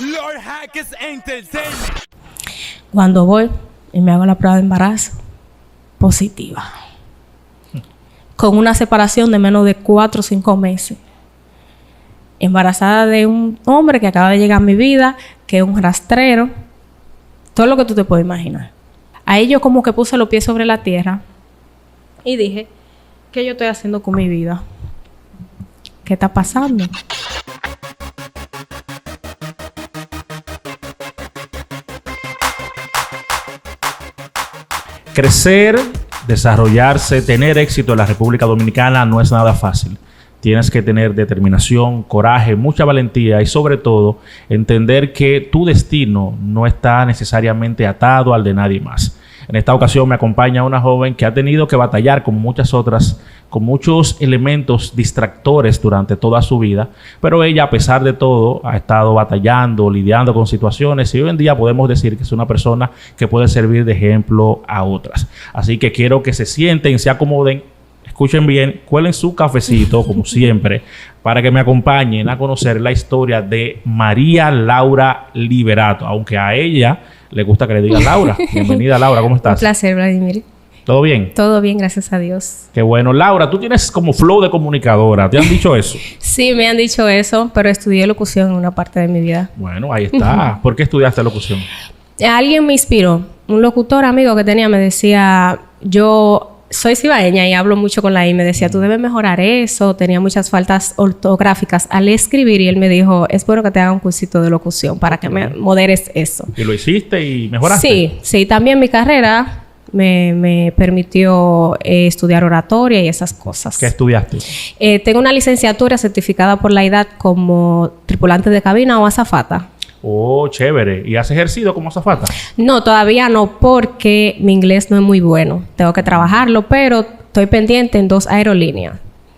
Lord Hackers Entertainment. Cuando voy y me hago la prueba de embarazo, positiva. Con una separación de menos de 4 o 5 meses. Embarazada de un hombre que acaba de llegar a mi vida, que es un rastrero. Todo lo que tú te puedes imaginar. Ahí yo como que puse los pies sobre la tierra y dije, ¿qué yo estoy haciendo con mi vida? ¿Qué está pasando? Crecer, desarrollarse, tener éxito en la República Dominicana no es nada fácil. Tienes que tener determinación, coraje, mucha valentía y sobre todo entender que tu destino no está necesariamente atado al de nadie más. En esta ocasión me acompaña una joven que ha tenido que batallar con muchas otras, con muchos elementos distractores durante toda su vida, pero ella a pesar de todo ha estado batallando, lidiando con situaciones y hoy en día podemos decir que es una persona que puede servir de ejemplo a otras. Así que quiero que se sienten, se acomoden, escuchen bien, cuelen su cafecito, como siempre, para que me acompañen a conocer la historia de María Laura Liberato, aunque a ella le gusta que le digan Laura. Bienvenida, Laura, ¿cómo estás? Un placer, Vladimir. ¿Todo bien? Todo bien, gracias a Dios. Qué bueno. Laura, tú tienes como flow de comunicadora. ¿Te han dicho eso? Sí, me han dicho eso, pero estudié locución en una parte de mi vida. Bueno, ahí está. ¿Por qué estudiaste locución? Alguien me inspiró. Un locutor amigo que tenía me decía, yo soy cibaeña y hablo mucho con la I. Me decía, tú debes mejorar eso. Tenía muchas faltas ortográficas al escribir y él me dijo, es bueno que te haga un cursito de locución para que me moderes eso. ¿Y lo hiciste y mejoraste? Sí, sí. También mi carrera me permitió estudiar oratoria y esas cosas. ¿Qué estudiaste? Tengo una licenciatura certificada por la IDAD como tripulante de cabina o azafata. Oh, chévere. ¿Y has ejercido como azafata? No, todavía no, porque mi inglés no es muy bueno. Tengo que trabajarlo, pero estoy pendiente en 2 aerolíneas.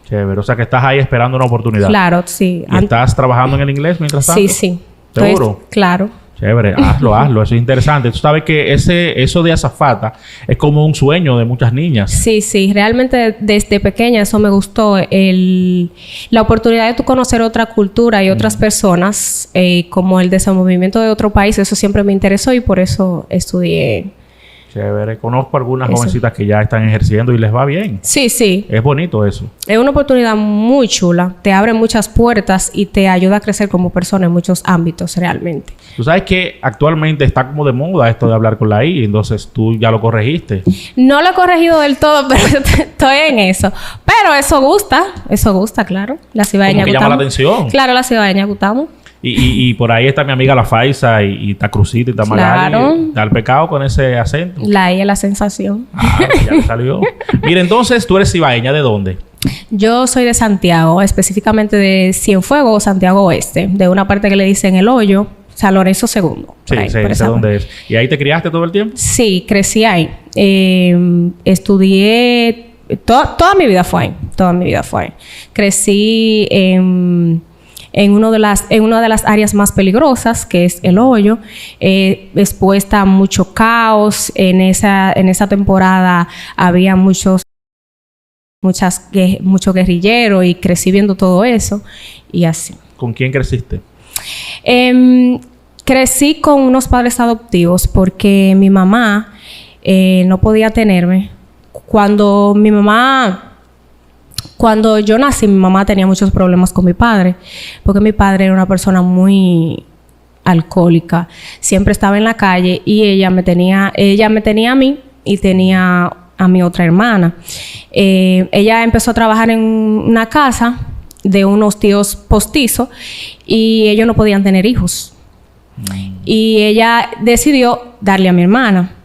Chévere. O sea, que estás ahí esperando una oportunidad. Claro, sí. ¿Y estás trabajando en el inglés mientras tanto? Sí, sí. ¿Seguro? Claro. Chévere. Hazlo. Eso es interesante. Tú sabes que eso de azafata es como un sueño de muchas niñas. Sí, sí. Realmente desde pequeña eso me gustó. La oportunidad de tú conocer otra cultura y otras personas, como el desenvolvimiento de otro país, eso siempre me interesó y por eso estudié. Chévere. Conozco algunas jovencitas que ya están ejerciendo y les va bien. Sí, sí. Es bonito eso. Es una oportunidad muy chula. Te abre muchas puertas y te ayuda a crecer como persona en muchos ámbitos realmente. Tú sabes que actualmente está como de moda esto de hablar con la I, entonces tú ya lo corregiste. No lo he corregido del todo, pero estoy en eso. Pero eso gusta, claro. La cibaeña como que llama la atención. Claro, la cibaeña gustamos. Y por ahí está mi amiga La Faisa y está Crucita y está Magali. Claro. Está el pecado con ese acento. La I es la sensación. Ya le salió. Mira, entonces, ¿tú eres cibaeña de dónde? Yo soy de Santiago, específicamente de Cienfuegos o Santiago Oeste. De una parte que le dicen El Hoyo, San Lorenzo II. Sí, sé dónde es. ¿Y ahí te criaste todo el tiempo? Sí, crecí ahí. Estudié... Toda mi vida fue ahí. Crecí en una de las áreas más peligrosas, que es El Hoyo, expuesta a mucho caos. En esa temporada había mucho guerrillero y crecí viendo todo eso y así. ¿Con quién creciste? Crecí con unos padres adoptivos porque mi mamá no podía tenerme. Cuando yo nací, mi mamá tenía muchos problemas con mi padre, porque mi padre era una persona muy alcohólica. Siempre estaba en la calle y ella me tenía a mí y tenía a mi otra hermana. Ella empezó a trabajar en una casa de unos tíos postizos y ellos no podían tener hijos. Y ella decidió darle a mi hermana.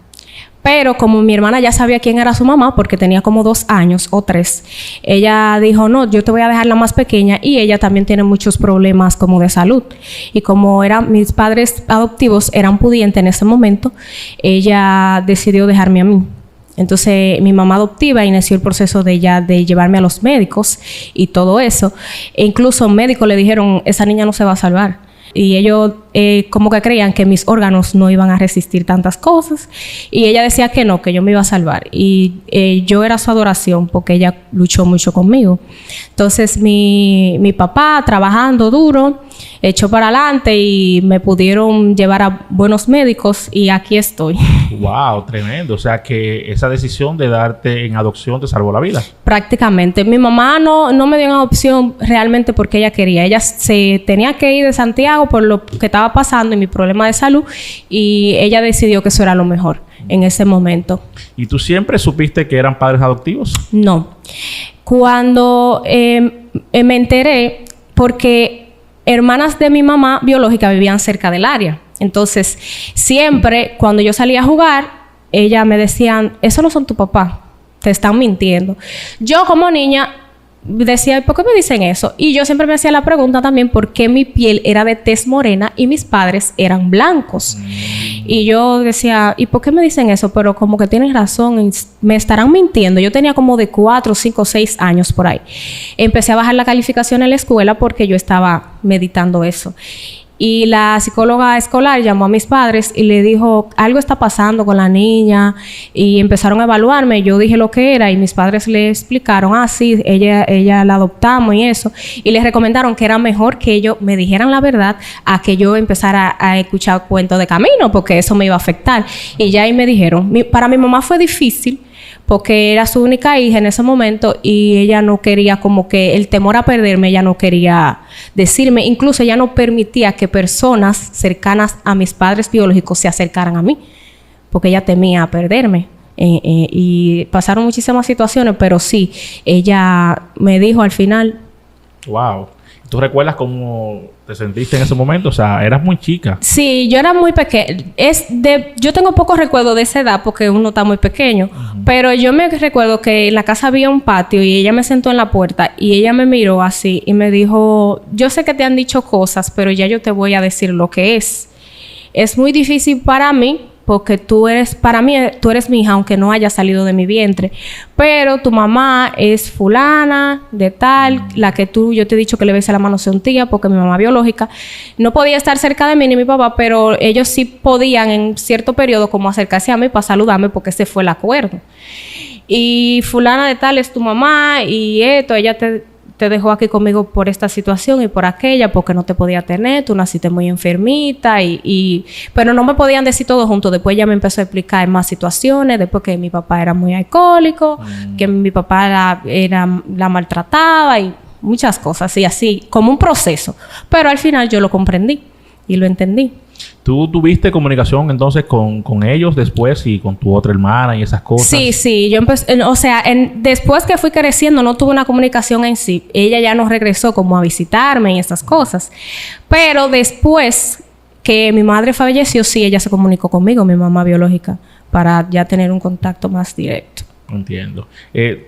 Pero como mi hermana ya sabía quién era su mamá, porque tenía como 2 años o 3, ella dijo, no, yo te voy a dejar la más pequeña, y ella también tiene muchos problemas como de salud. Y como mis padres adoptivos eran pudientes en ese momento, ella decidió dejarme a mí. Entonces, mi mamá adoptiva inició el proceso de llevarme a los médicos y todo eso. E incluso médicos le dijeron, esa niña no se va a salvar. Y ellos como que creían que mis órganos no iban a resistir tantas cosas. Y ella decía que no, que yo me iba a salvar. Y yo era su adoración porque ella luchó mucho conmigo. Entonces mi papá trabajando duro echó para adelante y me pudieron llevar a buenos médicos y aquí estoy. Wow, tremendo. O sea que esa decisión de darte en adopción te salvó la vida. Prácticamente. Mi mamá no me dio en adopción realmente porque ella quería. Ella se tenía que ir de Santiago por lo que estaba pasando y mi problema de salud y ella decidió que eso era lo mejor en ese momento. ¿Y tú siempre supiste que eran padres adoptivos? No. Cuando me enteré, porque hermanas de mi mamá biológica vivían cerca del área. Entonces, siempre cuando yo salía a jugar, ellas me decían, eso no son tu papá, te están mintiendo. Yo como niña decía, ¿por qué me dicen eso? Y yo siempre me hacía la pregunta también por qué mi piel era de tez morena y mis padres eran blancos. Y yo decía, ¿y por qué me dicen eso? Pero como que tienen razón, me estarán mintiendo. Yo tenía como de 4, 5, 6 años por ahí. Empecé a bajar la calificación en la escuela porque yo estaba meditando eso. Y la psicóloga escolar llamó a mis padres y le dijo, algo está pasando con la niña. Y empezaron a evaluarme. Yo dije lo que era y mis padres le explicaron, sí, ella la adoptamos y eso. Y les recomendaron que era mejor que ellos me dijeran la verdad a que yo empezara a escuchar cuentos de camino porque eso me iba a afectar. Y ya ahí me dijeron, para mi mamá fue difícil porque era su única hija en ese momento y ella no quería, como que el temor a perderme, ella no quería decirme. Incluso ella no permitía que personas cercanas a mis padres biológicos se acercaran a mí, porque ella temía perderme. Y pasaron muchísimas situaciones, pero sí, ella me dijo al final. Wow. ¿Tú recuerdas cómo te sentiste en ese momento? O sea, eras muy chica. Sí, yo era muy pequeña. Yo tengo pocos recuerdos de esa edad porque uno está muy pequeño. Pero yo me recuerdo que en la casa había un patio y ella me sentó en la puerta y ella me miró así y me dijo, yo sé que te han dicho cosas, pero ya yo te voy a decir lo que es. Es muy difícil para mí porque tú eres mi hija, aunque no haya salido de mi vientre. Pero tu mamá es fulana, de tal, la que yo te he dicho que le bese la mano a un tía, porque mi mamá biológica no podía estar cerca de mí ni mi papá, pero ellos sí podían en cierto periodo como acercarse a mí para saludarme, porque ese fue el acuerdo. Y fulana de tal es tu mamá, y ella te dejó aquí conmigo por esta situación y por aquella, porque no te podía tener, tú naciste muy enfermita, pero no me podían decir todo junto. Después ella me empezó a explicar más situaciones, después que mi papá era muy alcohólico, que mi papá la maltrataba y muchas cosas, y así, como un proceso. Pero al final yo lo comprendí y lo entendí. ¿Tú tuviste comunicación entonces con ellos después y con tu otra hermana y esas cosas? Sí. Yo empecé, después que fui creciendo no tuve una comunicación en sí. Ella ya no regresó como a visitarme y esas cosas. Pero después que mi madre falleció, sí, ella se comunicó conmigo, mi mamá biológica, para ya tener un contacto más directo. Entiendo.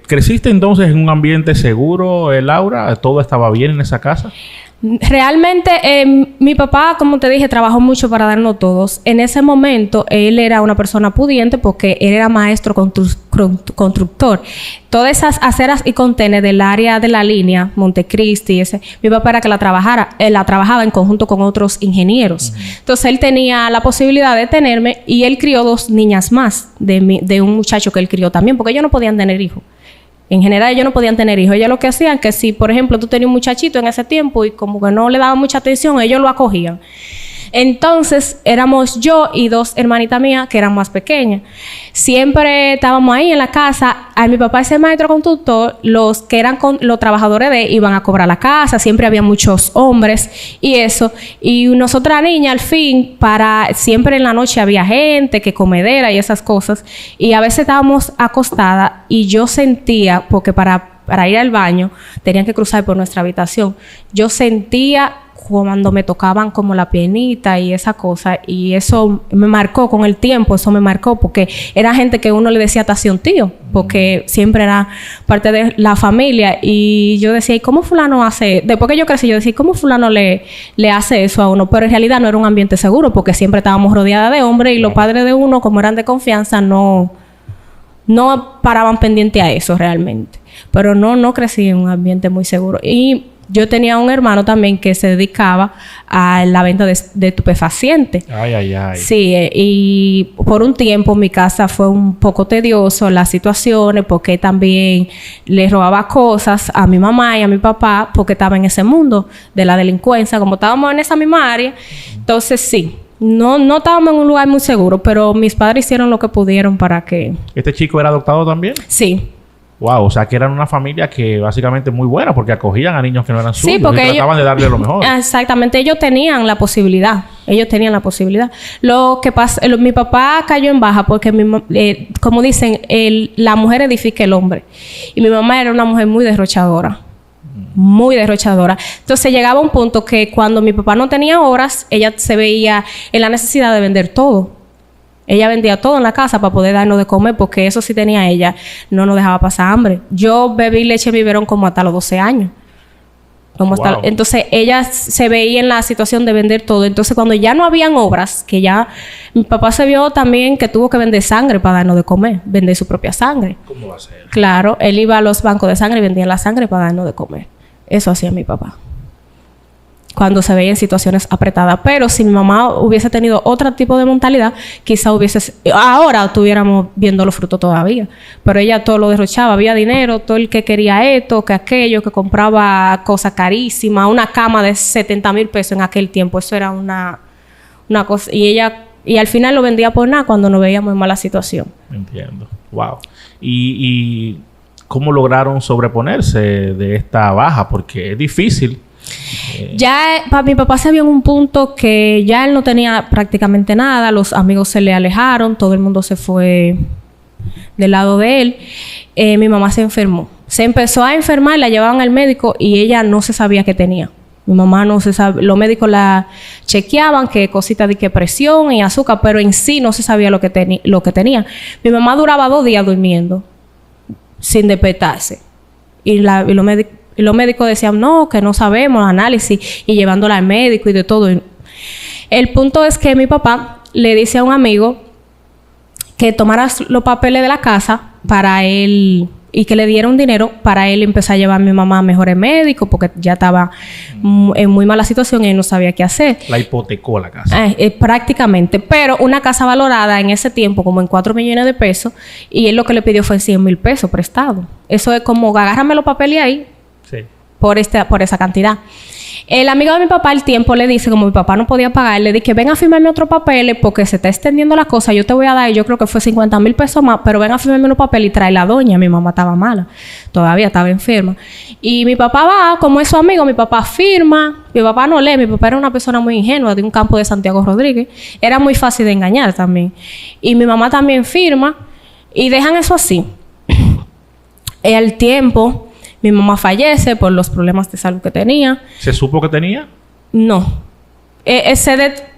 ¿Creciste entonces en un ambiente seguro, Laura? ¿Todo estaba bien en esa casa? Realmente, mi papá, como te dije, trabajó mucho para darnos todos. En ese momento, él era una persona pudiente porque él era maestro constructor. Todas esas aceras y contenes del área de la línea, Montecristi, mi papá era que la trabajaba en conjunto con otros ingenieros. Entonces, él tenía la posibilidad de tenerme y él crió 2 niñas más de un muchacho que él crió también, porque ellos no podían tener hijos. En general, ellos no podían tener hijos. Ellos lo que hacían que si, por ejemplo, tú tenías un muchachito en ese tiempo y como que no le daban mucha atención, ellos lo acogían. Entonces, éramos yo y 2 hermanitas mías que eran más pequeñas. Siempre estábamos ahí en la casa. A mi papá, ese maestro constructor, los que eran los trabajadores de él iban a cobrar la casa. Siempre había muchos hombres y eso. Y nosotras niñas, al fin, siempre en la noche había gente, que comedera y esas cosas. Y a veces estábamos acostadas y yo sentía, porque para ir al baño tenían que cruzar por nuestra habitación. Yo sentía cuando me tocaban como la piernita y esa cosa, y eso me marcó con el tiempo, porque era gente que uno le decía hasta así un tío, porque siempre era parte de la familia, y yo decía, ¿y cómo fulano hace? Después que yo crecí, yo decía, ¿cómo fulano le hace eso a uno? Pero en realidad no era un ambiente seguro, porque siempre estábamos rodeadas de hombres, y los padres de uno, como eran de confianza, no paraban pendiente a eso realmente. Pero no crecí en un ambiente muy seguro. Y yo tenía un hermano también que se dedicaba a la venta de estupefacientes. Ay, ay, ay. Sí, y por un tiempo mi casa fue un poco tedioso las situaciones porque también le robaba cosas a mi mamá y a mi papá porque estaba en ese mundo de la delincuencia, como estábamos en esa misma área. Entonces sí, no estábamos en un lugar muy seguro, pero mis padres hicieron lo que pudieron para que... ¿Este chico era adoptado también? Sí. Wow, o sea que eran una familia que básicamente muy buena porque acogían a niños que no eran suyos. Sí, porque y trataban de darle lo mejor. Exactamente, ellos tenían la posibilidad. Lo que pasa, mi papá cayó en baja porque, como dicen, la mujer edifica el hombre. Y mi mamá era una mujer muy derrochadora. Muy derrochadora. Entonces llegaba un punto que cuando mi papá no tenía horas, ella se veía en la necesidad de vender todo. Ella vendía todo en la casa para poder darnos de comer, porque eso sí tenía ella, no nos dejaba pasar hambre. Yo bebí leche biberón como hasta los 12 años. Entonces ella se veía en la situación de vender todo. Entonces cuando ya no habían obras, que ya mi papá se vio también que tuvo que vender sangre para darnos de comer, vender su propia sangre. ¿Cómo va a ser? Claro, él iba a los bancos de sangre y vendía la sangre para darnos de comer. Eso hacía mi papá cuando se veía en situaciones apretadas. Pero si mi mamá hubiese tenido otro tipo de mentalidad, quizá ahora estuviéramos viendo los frutos todavía. Pero ella todo lo derrochaba. Había dinero, todo el que quería esto, que aquello, que compraba cosas carísimas. Una cama de 70,000 pesos en aquel tiempo. Eso era una cosa. Y al final lo vendía por nada cuando nos veíamos en mala situación. Entiendo. Wow. ¿Y cómo lograron sobreponerse de esta baja? Porque es difícil. Mi papá se vio en un punto que ya él no tenía prácticamente nada, los amigos se le alejaron, todo el mundo se fue del lado de él. Mi mamá se enfermó. Se empezó a enfermar, la llevaban al médico y ella no se sabía qué tenía. Mi mamá no se sabe, los médicos la chequeaban, que cositas de que presión y azúcar, pero en sí no se sabía lo que tenía. Mi mamá duraba 2 días durmiendo sin despertarse. Y los médicos decían, no, que no sabemos, análisis, y llevándola al médico y de todo. El punto es que mi papá le dice a un amigo que tomara los papeles de la casa para él y que le diera un dinero para él empezar a llevar a mi mamá a mejores médicos porque ya estaba en muy mala situación y él no sabía qué hacer. La hipotecó la casa. Prácticamente. Pero una casa valorada en ese tiempo como en 4 millones de pesos y él lo que le pidió fue 100,000 pesos prestado. Eso es como, agárrame los papeles ahí. Sí. Por esa cantidad. El amigo de mi papá al tiempo le dice, como mi papá no podía pagar, le dije, ven a firmarme otros papeles porque se está extendiendo la cosa, yo te voy a dar, yo creo que fue 50,000 pesos más, pero ven a firmarme unos papeles y trae la doña. Mi mamá estaba mala, todavía estaba enferma. Y mi papá va, como es su amigo, mi papá firma, mi papá no lee, mi papá era una persona muy ingenua de un campo de Santiago Rodríguez, era muy fácil de engañar también. Y mi mamá también firma y dejan eso así. Al tiempo... Mi mamá fallece por los problemas de salud que tenía. ¿Se supo que tenía? No.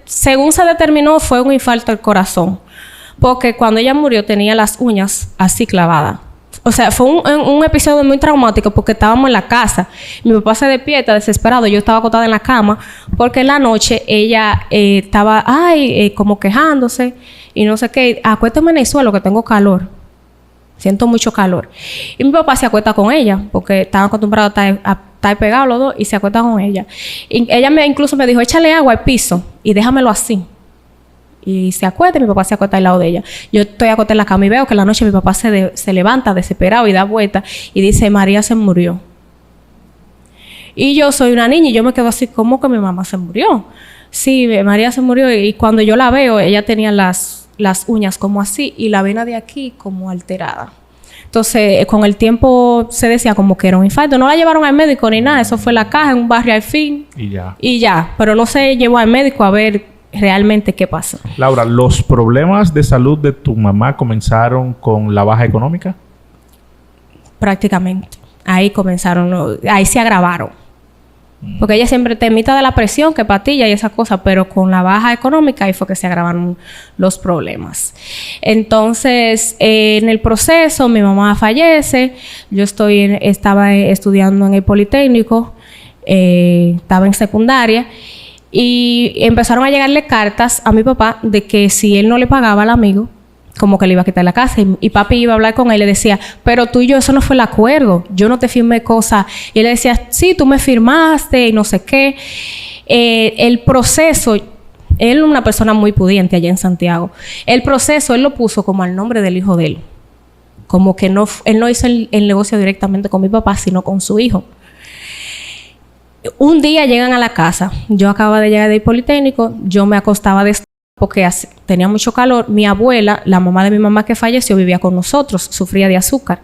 Según se determinó, fue un infarto al corazón. Porque cuando ella murió tenía las uñas así clavadas. O sea, fue un episodio muy traumático porque estábamos en la casa. Mi papá se despierta desesperado. Yo estaba acostada en la cama porque en la noche ella estaba, como quejándose y no sé qué. Acuéstame en el suelo que tengo calor. Siento mucho calor. Y mi papá se acuesta con ella, porque estaban acostumbrados a estar pegados los dos, y se acuesta con ella. Y ella incluso me dijo, échale agua al piso y déjamelo así. Y se acuesta y mi papá se acuesta al lado de ella. Yo estoy acostada en la cama y veo que en la noche mi papá se levanta desesperado y da vuelta y dice, María se murió. Y yo soy una niña y yo me quedo así, ¿cómo que mi mamá se murió? Sí, María se murió y cuando yo la veo, ella tenía las uñas como así y la vena de aquí como alterada. Entonces, con el tiempo se decía como que era un infarto. No la llevaron al médico ni nada. Eso fue en la caja, en un barrio al fin. Y ya. Pero no se llevó al médico a ver realmente qué pasó. Laura, ¿los problemas de salud de tu mamá comenzaron con la baja económica? Prácticamente. Ahí comenzaron. Ahí se agravaron. Porque ella siempre temita de la presión, que patilla y esas cosas, pero con la baja económica ahí fue que se agravaron los problemas. Entonces, en el proceso, mi mamá fallece, yo estaba estudiando en el Politécnico, estaba en secundaria, y empezaron a llegarle cartas a mi papá de que si él no le pagaba al amigo, como que le iba a quitar la casa. Y papi iba a hablar con él y le decía, pero tú y yo, eso no fue el acuerdo. Yo no te firmé cosas. Y él le decía, sí, tú me firmaste y no sé qué. El proceso, él es una persona muy pudiente allá en Santiago. El proceso, él lo puso como al nombre del hijo de él. Como que no, él no hizo el negocio directamente con mi papá, sino con su hijo. Un día llegan a la casa. Yo acababa de llegar del Politécnico. Yo me acostaba de porque tenía mucho calor. Mi abuela, la mamá de mi mamá que falleció, vivía con nosotros, sufría de azúcar.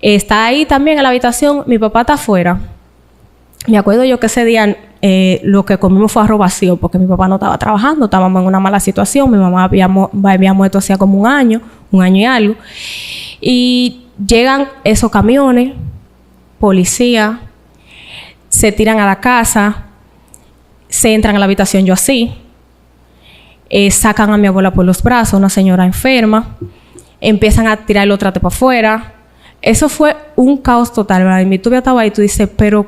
Está ahí también en la habitación, mi papá está afuera. Me acuerdo yo que ese día lo que comimos fue arroz vacío, porque mi papá no estaba trabajando, estábamos en una mala situación. Mi mamá había muerto hacía como un año y algo. Y llegan esos camiones, policía, se tiran a la casa, se entran a la habitación yo así. Sacan a mi abuela por los brazos, una señora enferma, empiezan a tirar el otro para afuera. Eso fue un caos total, ¿verdad? Y mi tía estaba ahí y tú dices, pero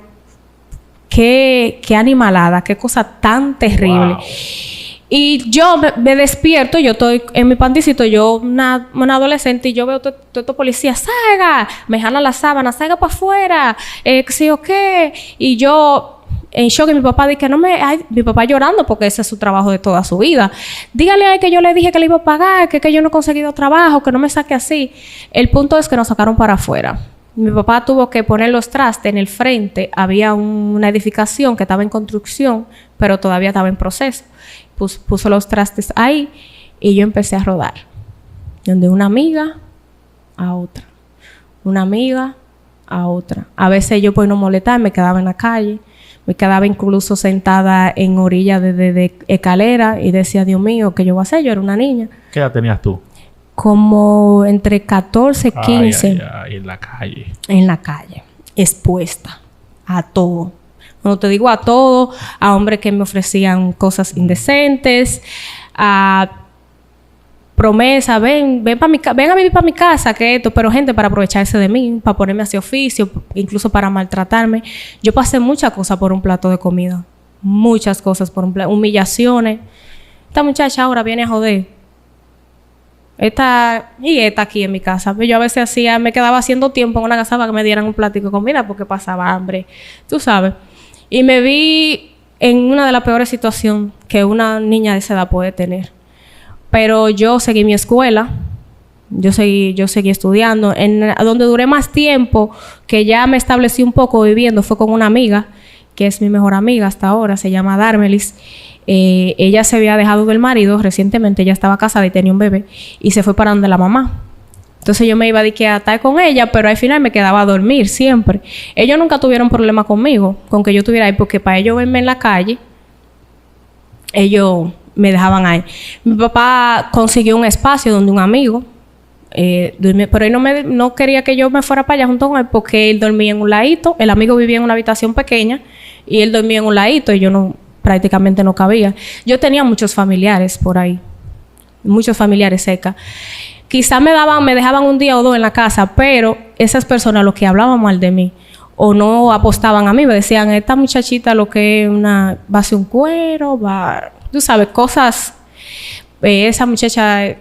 qué animalada, qué cosa tan terrible. Wow. Y yo me despierto, yo estoy en mi panticito, yo una adolescente, y yo veo todo estos policías, ¡salga! Me jalan la sábana, ¡salga para afuera! ¿Sí o qué? Y yo en shock, y mi papá dice que mi papá llorando porque ese es su trabajo de toda su vida. Dígale a él que yo le dije que le iba a pagar, que yo no he conseguido trabajo, que no me saque así. El punto es que nos sacaron para afuera. Mi papá tuvo que poner los trastes en el frente. Había una edificación que estaba en construcción, pero todavía estaba en proceso. Puso los trastes ahí y yo empecé a rodar. De una amiga a otra. Una amiga a otra. A veces yo por no molestar me quedaba en la calle. Me quedaba incluso sentada en orilla de escalera y decía, Dios mío, ¿qué yo voy a hacer? Yo era una niña. ¿Qué edad tenías tú? Como entre 14 y 15. En la calle. En la calle. Expuesta a todo. Cuando te digo a todo, a hombres que me ofrecían cosas indecentes, a promesa, ven a vivir para mi casa, que esto, pero gente para aprovecharse de mí, para ponerme hacia oficio, incluso para maltratarme. Yo pasé muchas cosas por un plato de comida. Muchas cosas por un plato. Humillaciones. Esta muchacha ahora viene a joder. Esta aquí en mi casa. Yo a veces me quedaba haciendo tiempo en una casa para que me dieran un platico de comida porque pasaba hambre. Tú sabes. Y me vi en una de las peores situaciones que una niña de esa edad puede tener. Pero yo seguí mi escuela. Yo seguí estudiando. A donde duré más tiempo, que ya me establecí un poco viviendo, fue con una amiga, que es mi mejor amiga hasta ahora, se llama Darmelis. Ella se había dejado del marido recientemente, ella estaba casada y tenía un bebé, y se fue para donde la mamá. Entonces yo me iba a estar con ella, pero al final me quedaba a dormir siempre. Ellos nunca tuvieron problema conmigo, con que yo estuviera ahí, porque para ellos verme en la calle, ellos me dejaban ahí. Mi papá consiguió un espacio donde un amigo, pero él no quería que yo me fuera para allá junto con él, porque él dormía en un ladito, el amigo vivía en una habitación pequeña, y él dormía en un ladito, y yo prácticamente no cabía. Yo tenía muchos familiares por ahí, muchos familiares cerca. Quizás me dejaban un día o dos en la casa, pero esas personas, los que hablaban mal de mí o no apostaban a mí, me decían, esta muchachita lo que es va a hacer un cuero, tú sabes, cosas. Esa muchacha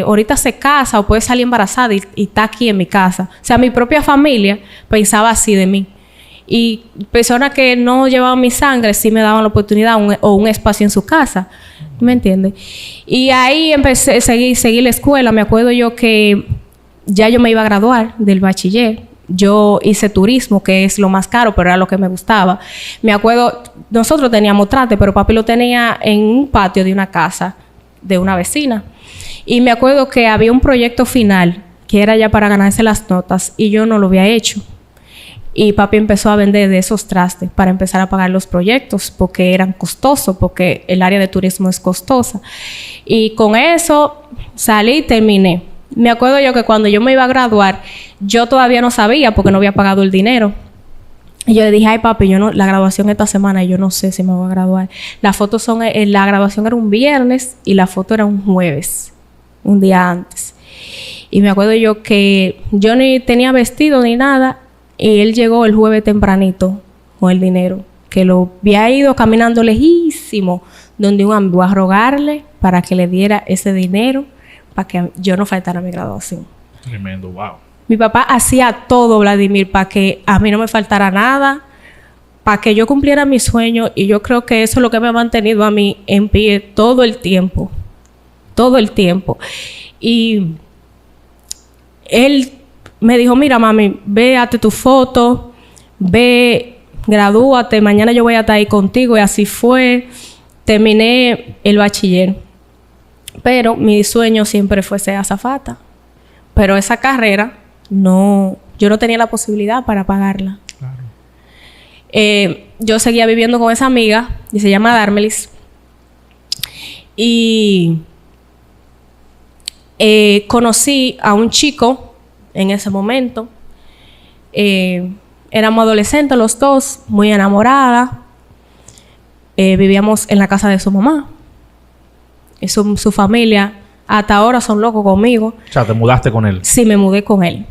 ahorita se casa o puede salir embarazada y está aquí en mi casa. O sea, mi propia familia pensaba así de mí. Y personas que no llevaban mi sangre sí me daban la oportunidad o un espacio en su casa. ¿Me entiendes? Y ahí empecé a seguir la escuela. Me acuerdo yo que ya yo me iba a graduar del bachiller. Yo hice turismo, que es lo más caro, pero era lo que me gustaba. Me acuerdo, nosotros teníamos trate, pero papi lo tenía en un patio de una casa de una vecina. Y me acuerdo que había un proyecto final que era ya para ganarse las notas y yo no lo había hecho. Y papi empezó a vender de esos trastes para empezar a pagar los proyectos porque eran costosos, porque el área de turismo es costosa. Y con eso salí y terminé. Me acuerdo yo que cuando yo me iba a graduar, yo todavía no sabía porque no había pagado el dinero. Y yo le dije, ay papi, la graduación esta semana y yo no sé si me voy a graduar. Las fotos la graduación era un viernes y la foto era un jueves, un día antes. Y me acuerdo yo que yo ni tenía vestido ni nada. Y él llegó el jueves tempranito con el dinero, que lo había ido caminando lejísimo, donde un amigo a rogarle para que le diera ese dinero para que yo no faltara a mi graduación. Tremendo, wow. Mi papá hacía todo, Vladimir, para que a mí no me faltara nada, para que yo cumpliera mis sueños, y yo creo que eso es lo que me ha mantenido a mí en pie todo el tiempo. Todo el tiempo. Y él me dijo, mira, mami, ve, hazte tu foto, ve, gradúate, mañana yo voy a estar ahí contigo. Y así fue. Terminé el bachiller. Pero mi sueño siempre fue ser azafata. Pero esa carrera, yo no tenía la posibilidad para pagarla. Claro. Yo seguía viviendo con esa amiga, y se llama Darmelis. Y conocí a un chico en ese momento. Éramos adolescentes los dos, muy enamoradas. Vivíamos en la casa de su mamá. Y su familia hasta ahora son locos conmigo. O sea, ¿te mudaste con él? Sí, me mudé con él.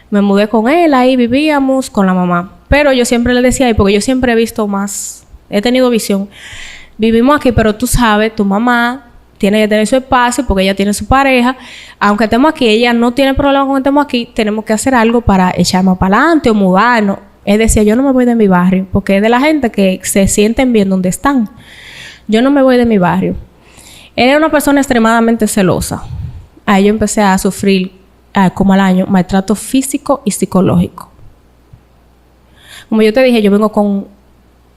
Me mudé con él, ahí vivíamos con la mamá. Pero yo siempre le decía, y porque yo siempre he visto más, he tenido visión. Vivimos aquí, pero tú sabes, tu mamá tiene que tener su espacio porque ella tiene su pareja. Aunque estemos aquí, ella no tiene problema con que estemos aquí. Tenemos que hacer algo para echarnos para adelante o mudarnos. Él decía, yo no me voy de mi barrio, porque es de la gente que se sienten bien donde están. Yo no me voy de mi barrio. Él era una persona extremadamente celosa. Ahí yo empecé a sufrir, como al año, maltrato físico y psicológico. Como yo te dije, yo vengo con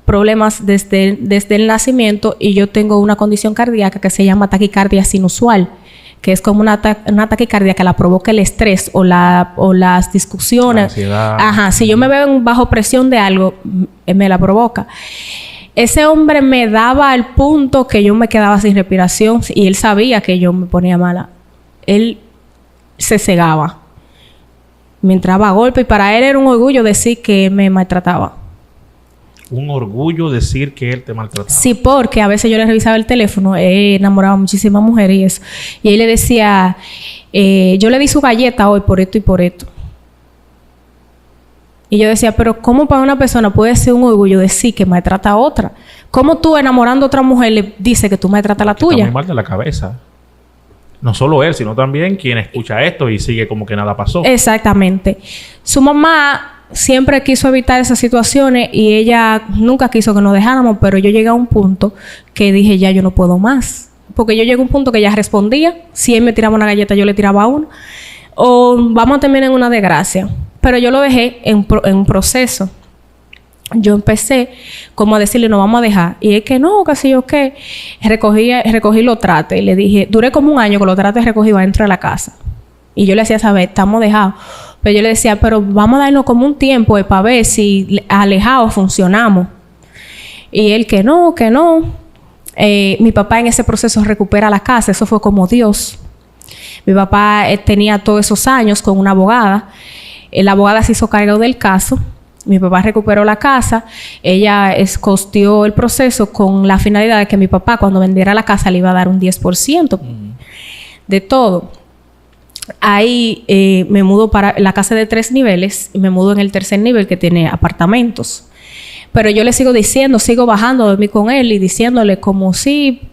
problemas desde el nacimiento, y yo tengo una condición cardíaca que se llama taquicardia sinusual, que es como una taquicardia que la provoca el estrés o las discusiones. Ajá, si yo me veo en bajo presión de algo, me la provoca. Ese hombre me daba al punto que yo me quedaba sin respiración, y él sabía que yo me ponía mala. Él se cegaba. Me entraba a golpe, y para él era un orgullo decir que me maltrataba. Un orgullo decir que él te maltrataba. Sí, porque a veces yo le revisaba el teléfono, he enamorado a muchísimas mujeres y eso. Y él le decía, yo le di su galleta hoy por esto y por esto. Y yo decía, pero ¿cómo para una persona puede ser un orgullo decir que maltrata a otra? ¿Cómo tú enamorando a otra mujer le dices que tú maltratas a la tuya? Está muy mal de la cabeza. No solo él, sino también quien escucha esto y sigue como que nada pasó. Exactamente. Su mamá siempre quiso evitar esas situaciones y ella nunca quiso que nos dejáramos, pero yo llegué a un punto que dije, ya yo no puedo más. Porque yo llegué a un punto que ella respondía. Si él me tiraba una galleta, yo le tiraba una. O vamos a terminar en una desgracia. Pero yo lo dejé en un proceso. Yo empecé como a decirle, no vamos a dejar. Y es que no, casi yo qué. Recogí los trates. Y le dije, duré como un año con los trates recogidos dentro de la casa. Y yo le hacía saber, estamos dejados. Pero yo le decía, pero vamos a darnos como un tiempo para ver si alejados funcionamos. Y él que no, que no. Mi papá en ese proceso recupera la casa. Eso fue como Dios. Mi papá tenía todos esos años con una abogada. La abogada se hizo cargo del caso. Mi papá recuperó la casa. Ella costeó el proceso con la finalidad de que mi papá, cuando vendiera la casa, le iba a dar un 10% de todo. Ahí me mudo para la casa de 3 niveles y me mudo en el tercer nivel que tiene apartamentos. Pero yo le sigo diciendo, sigo bajando a dormir con él y diciéndole como si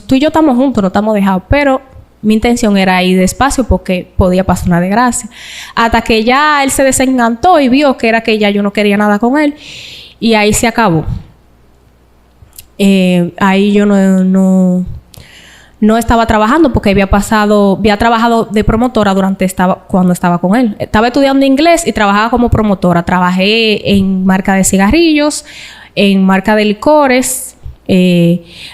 tú y yo estamos juntos, no estamos dejados, pero mi intención era ir despacio porque podía pasar una desgracia. Hasta que ya él se desencantó y vio que era que ya yo no quería nada con él. Y ahí se acabó. Ahí yo no estaba trabajando porque había trabajado de promotora cuando estaba con él. Estaba estudiando inglés y trabajaba como promotora. Trabajé en marca de cigarrillos, en marca de licores.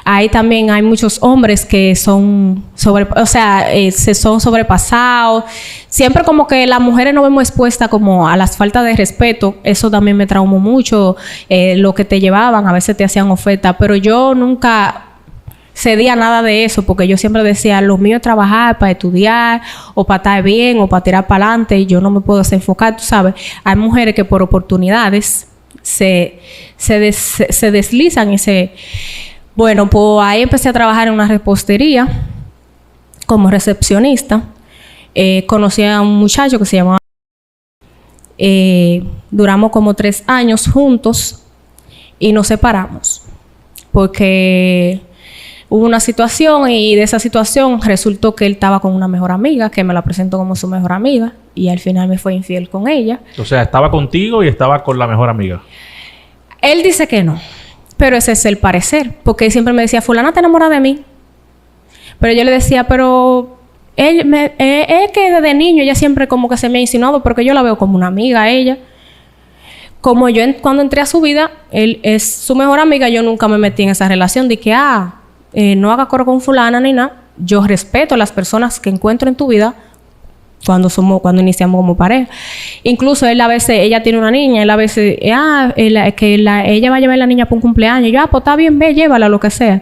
Ahí también hay muchos hombres que son son sobrepasados. Siempre como que las mujeres nos vemos expuestas como a las faltas de respeto. Eso también me traumó mucho. Lo que te llevaban, a veces te hacían oferta, pero yo nunca cedía nada de eso porque yo siempre decía, lo mío es trabajar para estudiar o para estar bien o para tirar para adelante y yo no me puedo desenfocar, tú sabes. Hay mujeres que por oportunidades se deslizan y Bueno, pues ahí empecé a trabajar en una repostería como recepcionista. Conocí a un muchacho que se llamaba... duramos como 3 años juntos y nos separamos. Porque hubo una situación y de esa situación resultó que él estaba con una mejor amiga, que me la presentó como su mejor amiga y al final me fue infiel con ella. O sea, estaba contigo y estaba con la mejor amiga. Él dice que no, pero ese es el parecer, porque él siempre me decía, fulana te enamora de mí. Pero yo le decía, pero es que desde niño ella siempre como que se me ha insinuado porque yo la veo como una amiga a ella. Como yo cuando entré a su vida, él es su mejor amiga, yo nunca me metí en esa relación de que, no haga coro con fulana ni nada. Yo respeto a las personas que encuentro en tu vida cuando iniciamos como pareja. Incluso él a veces, ella tiene una niña, él a veces, ella va a llevar a la niña para un cumpleaños. Y yo, pues está bien, ve, llévala, lo que sea.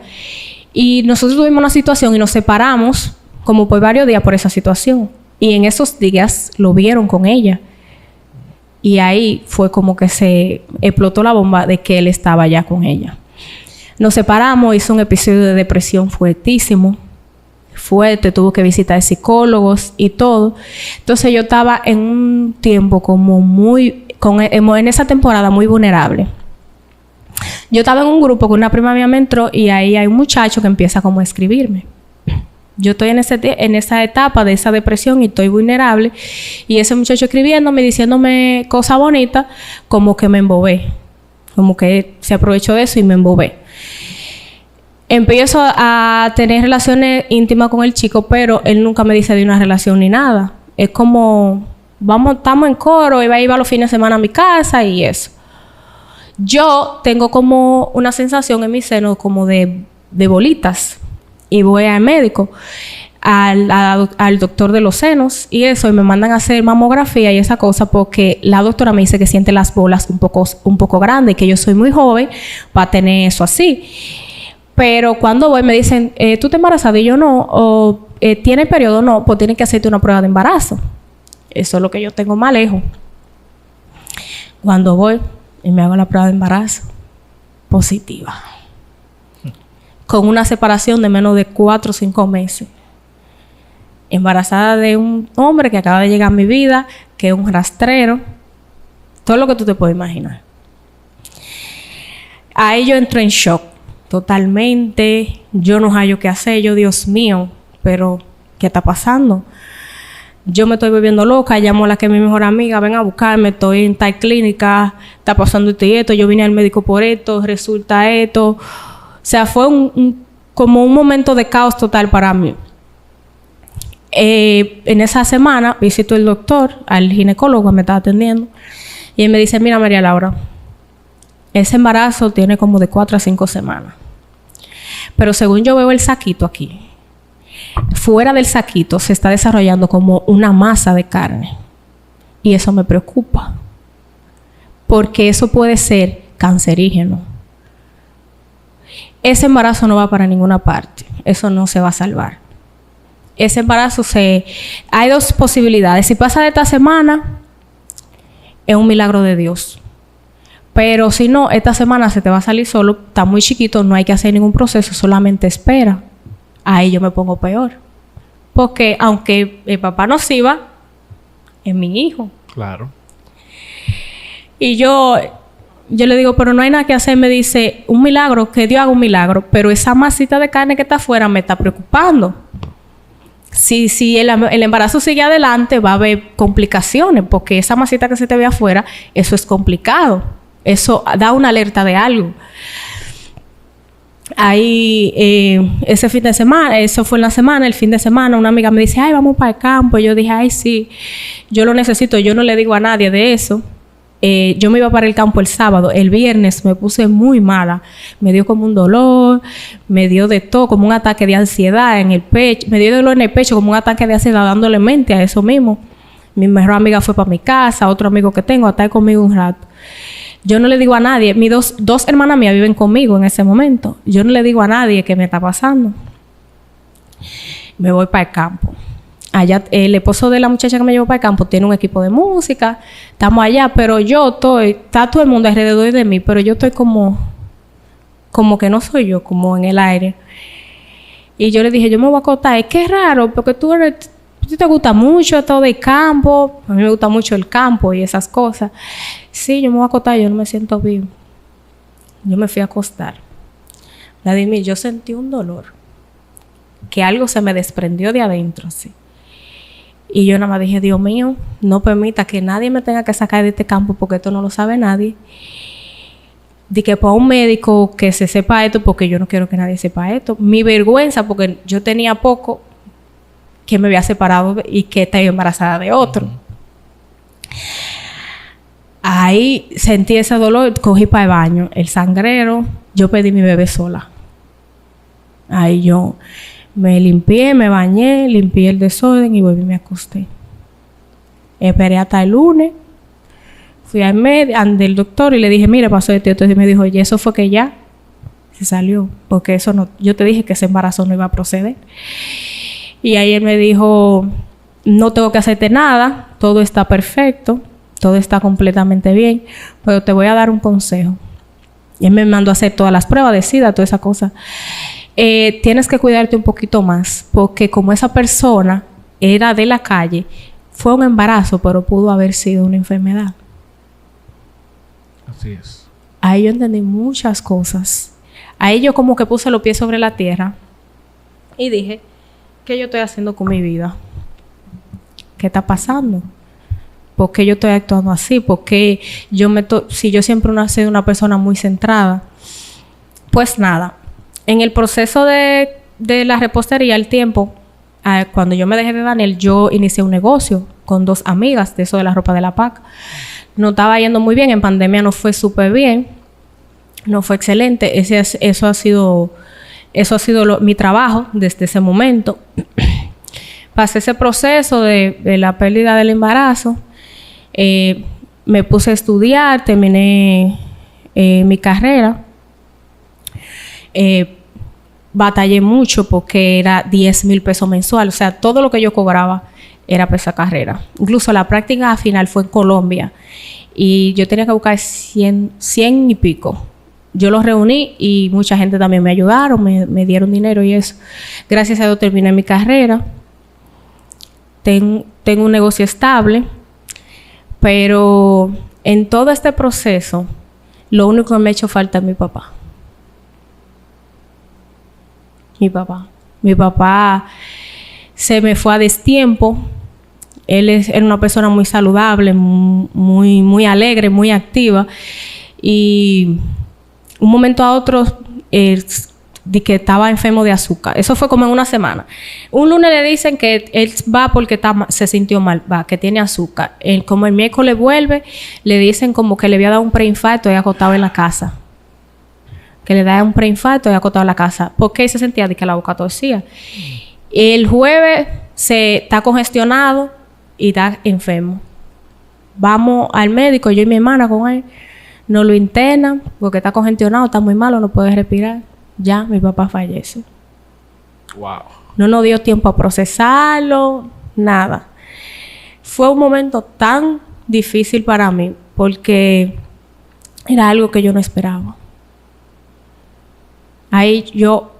Y nosotros tuvimos una situación y nos separamos como por varios días por esa situación. Y en esos días lo vieron con ella. Y ahí fue como que se explotó la bomba de que él estaba ya con ella. Nos separamos, hizo un episodio de depresión fuertísimo. Fuerte, tuvo que visitar psicólogos y todo. Entonces yo estaba en un tiempo como en esa temporada muy vulnerable. Yo estaba en un grupo que una prima mía me entró y ahí hay un muchacho que empieza como a escribirme. Yo estoy en esa etapa de esa depresión y estoy vulnerable. Y ese muchacho escribiéndome, diciéndome cosas bonitas, como que me embobé. Como que se aprovechó de eso y me embobé. Empiezo a tener relaciones íntimas con el chico, pero él nunca me dice de una relación ni nada. Es como, estamos en coro, iba los fines de semana a mi casa y eso. Yo tengo como una sensación en mi seno como de bolitas. Y voy al médico, al doctor de los senos y eso, y me mandan a hacer mamografía y esa cosa porque la doctora me dice que siente las bolas un poco grandes, que yo soy muy joven para tener eso así. Pero cuando voy me dicen, ¿tú te embarazas? Y yo no, o ¿tiene periodo? No, pues tienes que hacerte una prueba de embarazo. Eso es lo que yo tengo más lejos. Cuando voy y me hago la prueba de embarazo, positiva. Con una separación de menos de 4 o 5 meses. Embarazada de un hombre que acaba de llegar a mi vida, que es un rastrero. Todo lo que tú te puedes imaginar. Ahí yo entro en shock. Totalmente. Yo no hallo qué hacer. Yo, Dios mío, pero ¿qué está pasando? Yo me estoy volviendo loca. Llamo a la que es mi mejor amiga. Ven a buscarme. Estoy en tal clínica. Está pasando esto y esto. Yo vine al médico por esto. Resulta esto. O sea, fue como un momento de caos total para mí. En esa semana visito al doctor, al ginecólogo que me estaba atendiendo, y él me dice, mira María Laura, ese embarazo tiene como de 4 a 5 semanas. Pero según yo veo el saquito aquí, fuera del saquito se está desarrollando como una masa de carne. Y eso me preocupa. Porque eso puede ser cancerígeno. Ese embarazo no va para ninguna parte. Eso no se va a salvar. Ese embarazo hay 2 posibilidades. Si pasa de esta semana, es un milagro de Dios. Pero si no, esta semana se te va a salir solo. Está muy chiquito, no hay que hacer ningún proceso, solamente espera. Ahí yo me pongo peor. Porque aunque el papá no sirva, es mi hijo. Claro. Y yo le digo, pero no hay nada que hacer. Me dice, un milagro, que Dios haga un milagro. Pero esa masita de carne que está afuera me está preocupando. Si el embarazo sigue adelante, va a haber complicaciones. Porque esa masita que se te ve afuera, eso es complicado. Eso da una alerta de algo. Ahí, ese fin de semana, eso fue en la semana, el fin de semana, una amiga me dice, ay, vamos para el campo. Y yo dije, ay, sí, yo lo necesito. Yo no le digo a nadie de eso. Yo me iba para el campo el sábado. El viernes me puse muy mala. Me dio como un dolor, me dio de todo, como un ataque de ansiedad en el pecho. Me dio dolor en el pecho, como un ataque de ansiedad, dándole mente a eso mismo. Mi mejor amiga fue para mi casa, otro amigo que tengo, a estar conmigo un rato. Yo no le digo a nadie. Mis dos hermanas mías viven conmigo en ese momento. Yo no le digo a nadie qué me está pasando. Me voy para el campo. Allá, el esposo de la muchacha que me llevó para el campo tiene un equipo de música. Estamos allá, pero está todo el mundo alrededor de mí, pero yo estoy como que no soy yo, como en el aire. Y yo le dije, yo me voy a acostar. Es que es raro, porque tú te gusta mucho todo el campo. A mí me gusta mucho el campo y esas cosas. Sí, yo me voy a acostar, yo no me siento bien. Yo me fui a acostar. Vladimir, yo sentí un dolor que algo se me desprendió de adentro, así. Y yo nada más dije, Dios mío, no permita que nadie me tenga que sacar de este campo porque esto no lo sabe nadie. De que para un médico que se sepa esto, porque yo no quiero que nadie sepa esto. Mi vergüenza, porque yo tenía poco que me había separado y que estaba embarazada de otro. Ahí sentí ese dolor, cogí para el baño, el sangrero, yo pedí mi bebé sola. Ahí yo me limpié, me bañé, limpié el desorden y volví y me acosté. Esperé hasta el lunes. Fui al médico, ante el doctor y le dije, mira, pasó esto. Entonces me dijo, y eso fue que ya se salió. Porque eso no, yo te dije que ese embarazo no iba a proceder. Y ahí él me dijo, no tengo que hacerte nada, todo está perfecto, todo está completamente bien, pero te voy a dar un consejo. Y él me mandó a hacer todas las pruebas de SIDA, toda esa cosa. Tienes que cuidarte un poquito más, porque como esa persona era de la calle, fue un embarazo, pero pudo haber sido una enfermedad. Así es. Ahí yo entendí muchas cosas. Ahí yo como que puse los pies sobre la tierra y dije, ¿qué yo estoy haciendo con mi vida? ¿Qué está pasando? ¿Por qué yo estoy actuando así? ¿Por qué si yo siempre he sido una persona muy centrada? Pues nada. En el proceso de la repostería, el tiempo, cuando yo me dejé de Daniel, yo inicié un negocio con 2 amigas de eso de la ropa de la PAC. No estaba yendo muy bien, en pandemia no fue súper bien, no fue excelente. Eso ha sido mi trabajo desde ese momento. Pasé ese proceso de la pérdida del embarazo, me puse a estudiar, terminé mi carrera. Batallé mucho porque era 10,000 pesos mensual. O sea, todo lo que yo cobraba era para esa carrera. Incluso la práctica final fue en Colombia. Y yo tenía que buscar 100 y pico. Yo los reuní y mucha gente también me ayudaron, me dieron dinero y eso. Gracias a Dios terminé mi carrera. Tengo un negocio estable. Pero en todo este proceso, lo único que me ha hecho falta es mi papá. Mi papá se me fue a destiempo. Él era una persona muy saludable, muy alegre, muy activa. Y un momento a otro, de que estaba enfermo de azúcar. Eso fue como en una semana. Un lunes le dicen que él va porque se sintió mal, que tiene azúcar. Como el miércoles vuelve, le dicen como que le había dado un preinfarto y acostado en la casa. Que le da un preinfarto y acostado en la casa. Porque se sentía de que la boca torcía. El jueves está congestionado y está enfermo. Vamos al médico, yo y mi hermana con él. Nos lo internan porque está congestionado, está muy malo, no puede respirar. Ya, mi papá fallece. Wow. No nos dio tiempo a procesarlo, nada. Fue un momento tan difícil para mí porque era algo que yo no esperaba. Ahí yo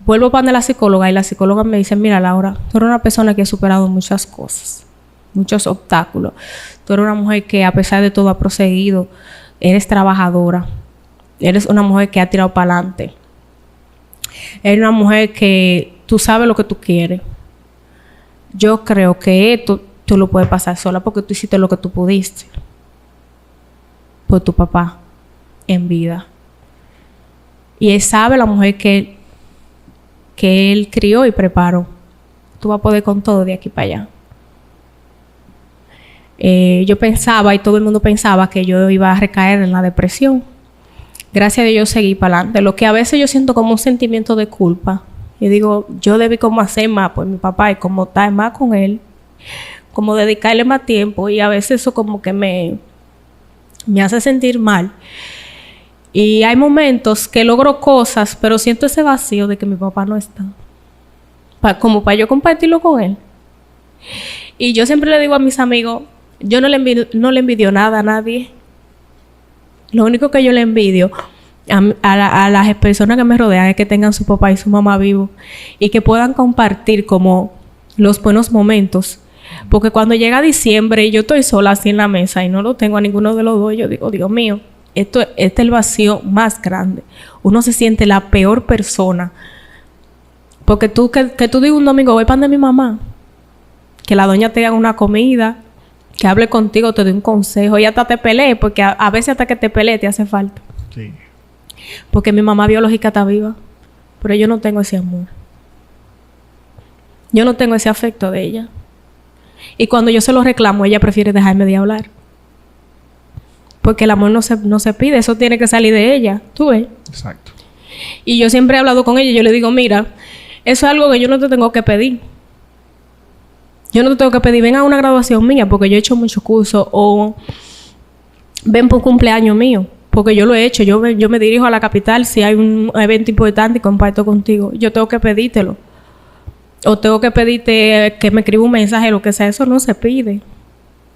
vuelvo para la psicóloga y la psicóloga me dice, mira Laura, tú eres una persona que ha superado muchas cosas, muchos obstáculos. Tú eres una mujer que a pesar de todo ha proseguido, eres trabajadora, eres una mujer que ha tirado para adelante. Eres una mujer que tú sabes lo que tú quieres. Yo creo que esto tú lo puedes pasar sola porque tú hiciste lo que tú pudiste por tu papá en vida. Y él sabe la mujer que él crió y preparó. Tú vas a poder con todo de aquí para allá. Yo pensaba y todo el mundo pensaba que yo iba a recaer en la depresión. Gracias a Dios yo seguí para adelante. Lo que a veces yo siento como un sentimiento de culpa. Y digo, yo debí como hacer más por mi papá y como estar más con él. Como dedicarle más tiempo. Y a veces eso como que me hace sentir mal. Y hay momentos que logro cosas, pero siento ese vacío de que mi papá no está. Como para yo compartirlo con él. Y yo siempre le digo a mis amigos, yo no le envidio nada a nadie. Lo único que yo le envidio a las personas que me rodean es que tengan su papá y su mamá vivos y que puedan compartir como los buenos momentos. Porque cuando llega diciembre y yo estoy sola así en la mesa y no lo tengo a ninguno de los dos, yo digo, Dios mío, este es el vacío más grande. Uno se siente la peor persona Porque tú, que tú digas un domingo, voy pan de mi mamá. Que la doña te haga una comida, que hable contigo, te dé un consejo y hasta te pelee, porque a veces hasta que te pelee te hace falta. Sí. Porque mi mamá biológica está viva, pero yo no tengo ese amor. Yo no tengo ese afecto de ella. Y cuando yo se lo reclamo, ella prefiere dejarme de hablar. Porque el amor no se pide, eso tiene que salir de ella, tú ves. Exacto. Y yo siempre he hablado con ella y yo le digo, mira, eso es algo que yo no te tengo que pedir. Yo no te tengo que pedir, ven a una graduación mía porque yo he hecho muchos cursos o ven por cumpleaños mío porque yo lo he hecho. Yo me dirijo a la capital si hay un evento importante y comparto contigo. Yo tengo que pedírtelo. O tengo que pedirte que me escriba un mensaje, lo que sea. Eso no se pide.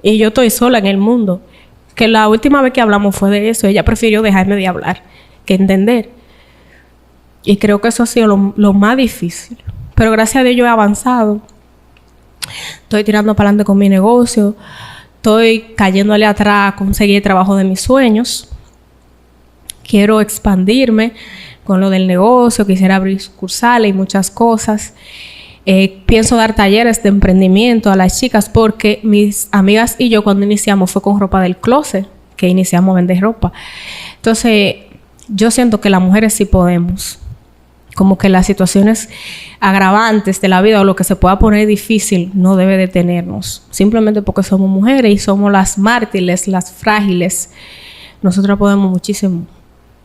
Y yo estoy sola en el mundo. Que la última vez que hablamos fue de eso. Ella prefirió dejarme de hablar que entender. Y creo que eso ha sido lo más difícil. Pero gracias a Dios yo he avanzado. Estoy tirando para adelante con mi negocio. Estoy cayéndole atrás a conseguir el trabajo de mis sueños. Quiero expandirme con lo del negocio. Quisiera abrir sucursales y muchas cosas. Pienso dar talleres de emprendimiento a las chicas porque mis amigas y yo cuando iniciamos fue con ropa del closet que iniciamos a vender ropa. Entonces, yo siento que las mujeres sí podemos. Como que las situaciones agravantes de la vida o lo que se pueda poner difícil no debe detenernos. Simplemente porque somos mujeres y somos las mártires, las frágiles. Nosotras podemos muchísimo.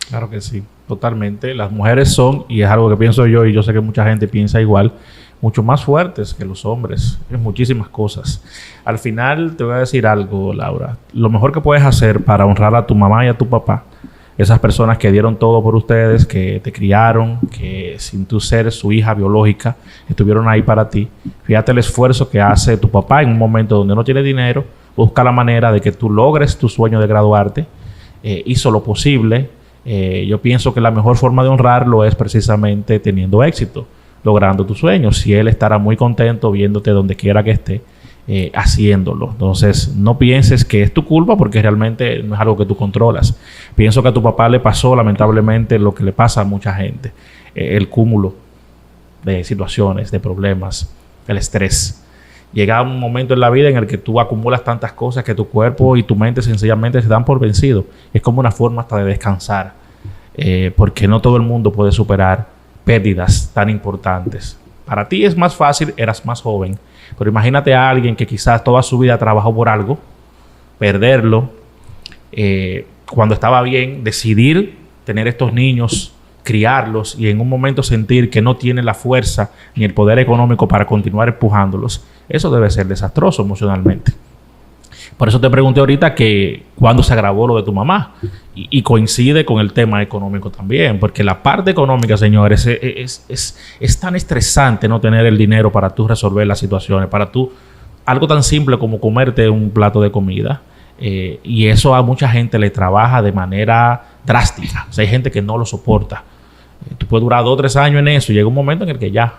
Claro que sí, totalmente. Las mujeres son, y es algo que pienso yo y yo sé que mucha gente piensa igual, mucho más fuertes que los hombres en muchísimas cosas. Al final te voy a decir algo, Laura. Lo mejor que puedes hacer para honrar a tu mamá y a tu papá, esas personas que dieron todo por ustedes, que te criaron, que sin tú ser su hija biológica, estuvieron ahí para ti. Fíjate el esfuerzo que hace tu papá en un momento donde no tiene dinero, busca la manera de que tú logres tu sueño de graduarte, hizo lo posible. Yo pienso que la mejor forma de honrarlo es precisamente teniendo éxito, logrando tus sueños. Si él estará muy contento viéndote donde quiera que esté, haciéndolo. Entonces, no pienses que es tu culpa porque realmente no es algo que tú controlas. Pienso que a tu papá le pasó lamentablemente lo que le pasa a mucha gente. El cúmulo de situaciones, de problemas, el estrés. Llega un momento en la vida en el que tú acumulas tantas cosas que tu cuerpo y tu mente sencillamente se dan por vencido. Es como una forma hasta de descansar. Porque no todo el mundo puede superar pérdidas tan importantes. Para ti es más fácil, eras más joven. Pero imagínate a alguien que quizás toda su vida trabajó por algo, perderlo, cuando estaba bien, decidir tener estos niños, criarlos y en un momento sentir que no tiene la fuerza ni el poder económico para continuar empujándolos. Eso debe ser desastroso emocionalmente. Por eso te pregunté ahorita que cuándo se agravó lo de tu mamá. Y coincide con el tema económico también. Porque la parte económica, señores, es tan estresante no tener el dinero para tú resolver las situaciones. Para tú, algo tan simple como comerte un plato de comida. Y eso a mucha gente le trabaja de manera drástica. O sea, hay gente que no lo soporta. Tú puedes durar 2 o 3 años en eso y llega un momento en el que ya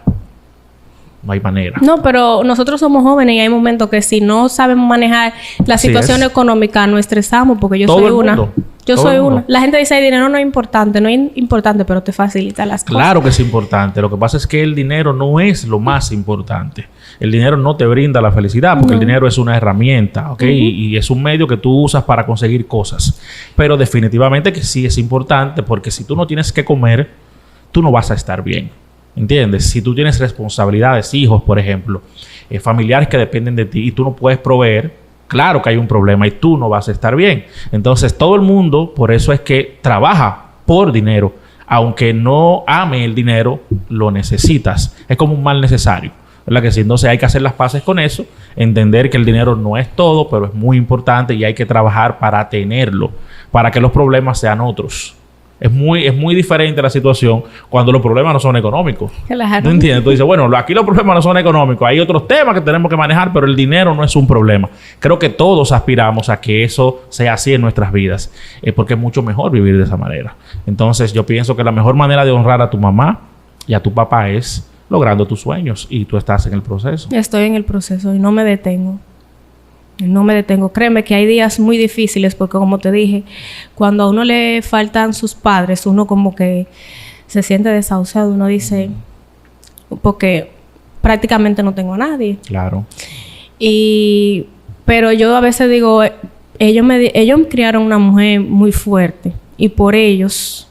no hay manera. No, pero nosotros somos jóvenes y hay momentos que si no sabemos manejar la situación económica nos estresamos porque yo soy una. Yo soy una. La gente dice el dinero no es importante, pero te facilita las cosas. Claro que es importante. Lo que pasa es que el dinero no es lo más importante. El dinero no te brinda la felicidad porque el dinero es una herramienta, ¿ok? Y es un medio que tú usas para conseguir cosas. Pero definitivamente que sí es importante porque si tú no tienes que comer, tú no vas a estar bien. ¿Entiendes? Si tú tienes responsabilidades, hijos, por ejemplo, familiares que dependen de ti y tú no puedes proveer, claro que hay un problema y tú no vas a estar bien. Entonces, todo el mundo, por eso es que trabaja por dinero. Aunque no ame el dinero, lo necesitas. Es como un mal necesario, ¿verdad que sí? Entonces, hay que hacer las paces con eso, entender que el dinero no es todo, pero es muy importante y hay que trabajar para tenerlo, para que los problemas sean otros. Es muy diferente la situación cuando los problemas no son económicos. Claro. ¿No entiendes? Tú dices, bueno, aquí los problemas no son económicos. Hay otros temas que tenemos que manejar, pero el dinero no es un problema. Creo que todos aspiramos a que eso sea así en nuestras vidas. Porque es mucho mejor vivir de esa manera. Entonces, yo pienso que la mejor manera de honrar a tu mamá y a tu papá es logrando tus sueños. Y tú estás en el proceso. Estoy en el proceso y no me detengo. No me detengo. Créeme que hay días muy difíciles porque, como te dije, cuando a uno le faltan sus padres, uno como que se siente desahuciado. Uno dice, porque prácticamente no tengo a nadie. Claro. Pero yo a veces digo, ellos me criaron una mujer muy fuerte y por ellos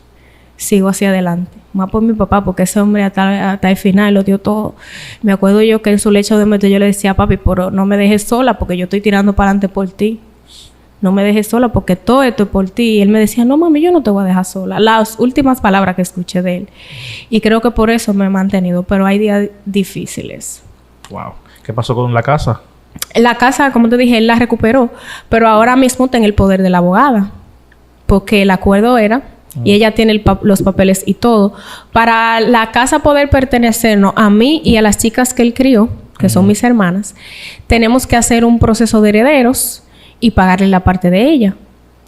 sigo hacia adelante. Más por mi papá, porque ese hombre hasta el final lo dio todo. Me acuerdo yo que en su lecho de muerte yo le decía, papi, pero no me dejes sola porque yo estoy tirando para adelante por ti. No me dejes sola porque todo esto es por ti. Y él me decía, no mami, yo no te voy a dejar sola. Las últimas palabras que escuché de él. Y creo que por eso me he mantenido. Pero hay días difíciles. Wow. ¿Qué pasó con la casa? La casa, como te dije, él la recuperó. Pero ahora mismo está en el poder de la abogada. Porque el acuerdo era, y ella tiene los papeles y todo, para la casa poder pertenecernos a mí y a las chicas que él crió, que son mis hermanas, tenemos que hacer un proceso de herederos y pagarle la parte de ella.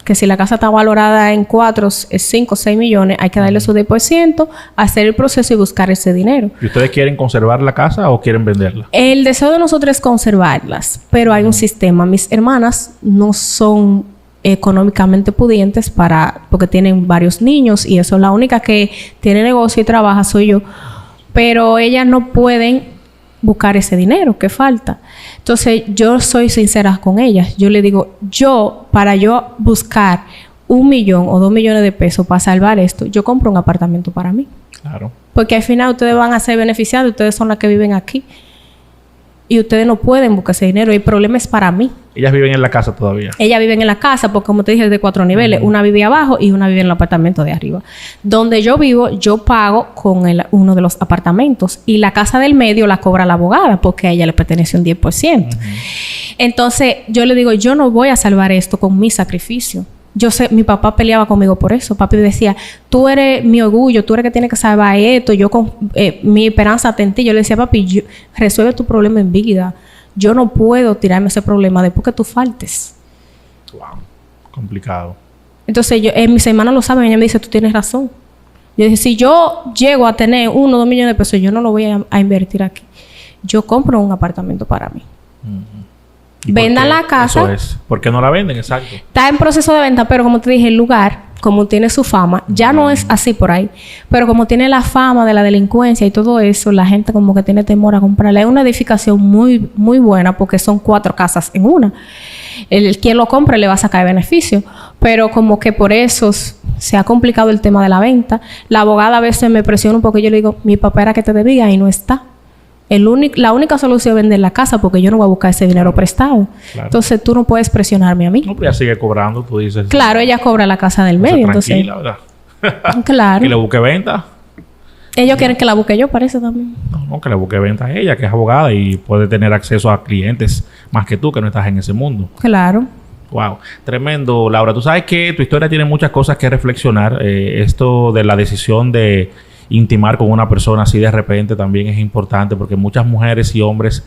Que si la casa está valorada en 4, 5, 6 millones, hay que darle su 10%, hacer el proceso y buscar ese dinero. ¿Y ustedes quieren conservar la casa o quieren venderla? El deseo de nosotros es conservarlas, pero hay un sistema. Mis hermanas no son económicamente pudientes porque tienen varios niños y eso, la única que tiene negocio y trabaja soy yo. Pero ellas no pueden buscar ese dinero que falta. Entonces, yo soy sincera con ellas. Yo le digo, para yo buscar 1 millón o 2 millones de pesos para salvar esto, yo compro un apartamento para mí. Claro. Porque al final ustedes van a ser beneficiados, ustedes son las que viven aquí. Y ustedes no pueden buscar ese dinero. Y el problema es para mí. ¿Ellas viven en la casa todavía? Ellas viven en la casa porque, como te dije, es de 4 niveles. Una vive abajo y una vive en el apartamento de arriba. Donde yo vivo, yo pago con uno de los apartamentos. Y la casa del medio la cobra la abogada porque a ella le pertenece un 10%. Entonces, yo le digo, yo no voy a salvar esto con mi sacrificio. Yo sé, mi papá peleaba conmigo por eso. Papi decía, tú eres mi orgullo, tú eres que tienes que salvar esto. Yo con mi esperanza en ti. Yo le decía, papi, resuelve tu problema en vida. Yo no puedo tirarme ese problema después que tú faltes. Wow. Complicado. Entonces, mis hermanos lo saben. Ella me dice, tú tienes razón. Yo dije, si yo llego a tener 1 o 2 millones de pesos, yo no lo voy a invertir aquí. Yo compro un apartamento para mí. Vendan la casa. Eso es. ¿Por qué no la venden? Exacto. Está en proceso de venta, pero como te dije, el lugar, como tiene su fama, ya no es así por ahí. Pero como tiene la fama de la delincuencia y todo eso, la gente como que tiene temor a comprarla. Es una edificación muy, muy buena porque son 4 casas en una. Quien lo compre le va a sacar beneficio. Pero como que por eso se ha complicado el tema de la venta. La abogada a veces me presiona un poco y yo le digo, mi papá era que te debía y no está. La única solución es vender la casa porque yo no voy a buscar ese dinero prestado. Claro. Entonces, tú no puedes presionarme a mí. No, pero ella sigue cobrando, tú dices. Claro, ella cobra la casa del medio. Tranquila, ¿verdad? Claro. ¿Y le busque venta? Ellos quieren que la busque yo, parece también. No, que le busque venta a ella, que es abogada y puede tener acceso a clientes más que tú, que no estás en ese mundo. Claro. Wow. Tremendo, Laura. Tú sabes que tu historia tiene muchas cosas que reflexionar. Esto de la decisión de intimar con una persona así de repente también es importante porque muchas mujeres y hombres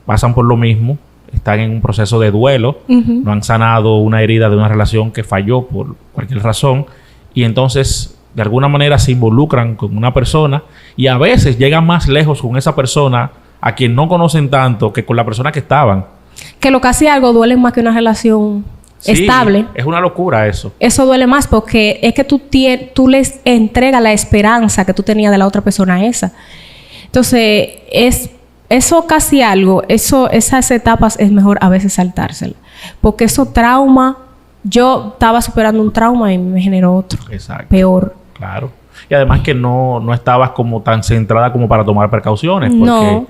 pasan por lo mismo, están en un proceso de duelo, no han sanado una herida de una relación que falló por cualquier razón y entonces de alguna manera se involucran con una persona y a veces llegan más lejos con esa persona a quien no conocen tanto que con la persona que estaban. Que lo que hacía algo duele más que una relación estable. Es una locura eso. Eso duele más porque es que tú les entregas la esperanza que tú tenías de la otra persona a esa. Entonces, eso casi algo, esas etapas es mejor a veces saltársela. Porque eso trauma, yo estaba superando un trauma y me generó otro. Exacto. Peor. Claro. Y además que no estabas como tan centrada como para tomar precauciones. Porque no.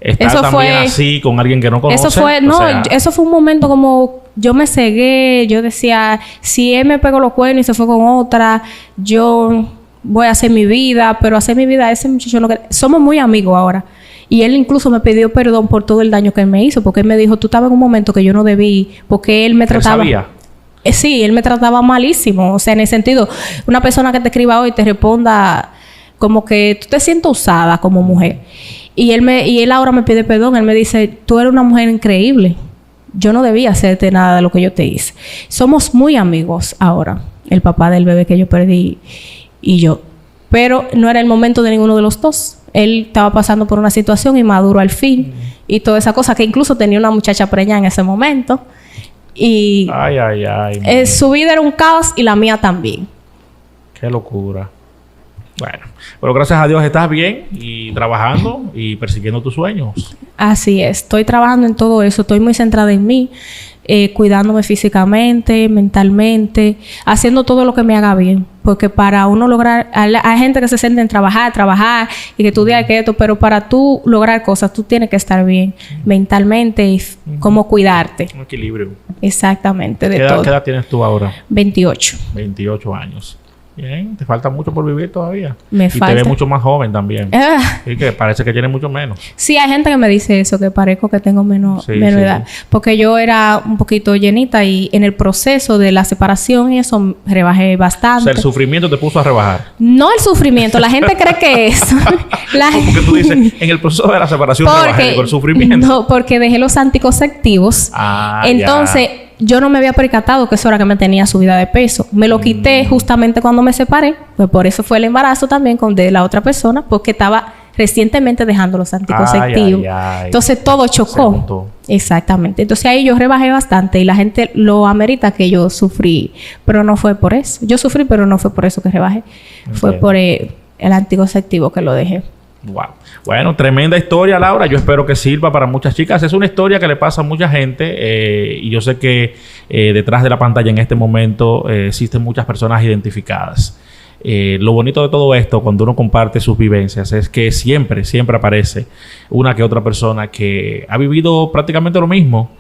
Estar eso también fue, así con alguien que no conoce. Eso fue un momento como yo me cegué, yo decía, si él me pegó los cuernos y se fue con otra, yo voy a hacer mi vida, pero hacer mi vida, ese muchacho no quiere. Somos muy amigos ahora. Y él incluso me pidió perdón por todo el daño que él me hizo, porque él me dijo, tú estabas en un momento que yo no debí, porque él me trataba... ¿Él sabía? Sí, él me trataba malísimo. O sea, en el sentido, una persona que te escriba hoy te responda como que tú te sientes usada como mujer. Y él ahora me pide perdón. Él me dice, tú eres una mujer increíble. Yo no debía hacerte nada de lo que yo te hice. Somos muy amigos ahora. El papá del bebé que yo perdí y yo. Pero no era el momento de ninguno de los dos. Él estaba pasando por una situación inmaduro al fin. Y toda esa cosa. Que incluso tenía una muchacha preñada en ese momento. Y... Su vida era un caos y la mía también. Qué locura. Bueno, pero gracias a Dios estás bien y trabajando y persiguiendo tus sueños. Así es, estoy trabajando en todo eso, estoy muy centrada en mí, cuidándome físicamente, mentalmente, haciendo todo lo que me haga bien. Porque para uno lograr, hay gente que se siente en trabajar y que tú digas que esto, pero para tú lograr cosas, tú tienes que estar bien mentalmente y cómo cuidarte. Un equilibrio. Exactamente, de ¿Qué todo. edad tienes tú ahora? 28. 28 años. Bien, te falta mucho por vivir todavía. Me y falta. te ves mucho más joven también. Ah. Y que parece que tienes mucho menos. Sí, hay gente que me dice eso, que parezco que tengo menos edad. Porque yo era un poquito llenita y en el proceso de la separación y eso rebajé bastante. O sea, el sufrimiento te puso a rebajar. No el sufrimiento, la gente cree que eso. Porque tú dices, en el proceso de la separación rebajé con el sufrimiento. No, porque dejé los anticonceptivos. Entonces, yo no me había percatado que eso era que me tenía subida de peso. Me lo quité justamente cuando me separé. Pues por eso fue el embarazo también de la otra persona, porque estaba recientemente dejando los anticonceptivos. Entonces todo chocó. Exactamente. Entonces ahí yo rebajé bastante y la gente lo amerita que yo sufrí, pero no fue por eso. Yo sufrí, pero no fue por eso que rebajé. Fue por el anticonceptivo que lo dejé. Wow. Bueno, tremenda historia, Laura. Yo espero que sirva para muchas chicas. Es una historia que le pasa a mucha gente y yo sé que detrás de la pantalla en este momento existen muchas personas identificadas. Lo bonito de todo esto, cuando uno comparte sus vivencias, es que siempre aparece una que otra persona que ha vivido prácticamente lo mismo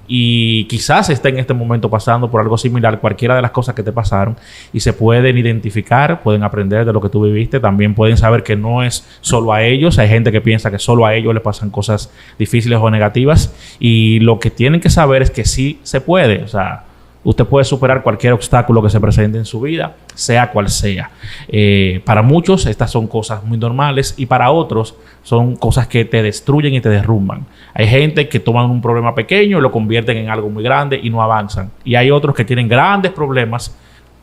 y quizás esté en este momento pasando por algo similar, cualquiera de las cosas que te pasaron, y se pueden identificar, pueden aprender de lo que tú viviste, también pueden saber que no es solo a ellos, hay gente que piensa que solo a ellos les pasan cosas difíciles o negativas, y lo que tienen que saber es que sí se puede, o sea, usted puede superar cualquier obstáculo que se presente en su vida, sea cual sea. Para muchos estas son cosas muy normales y para otros son cosas que te destruyen y te derrumban. Hay gente que toman un problema pequeño y lo convierten en algo muy grande y no avanzan. Y hay otros que tienen grandes problemas,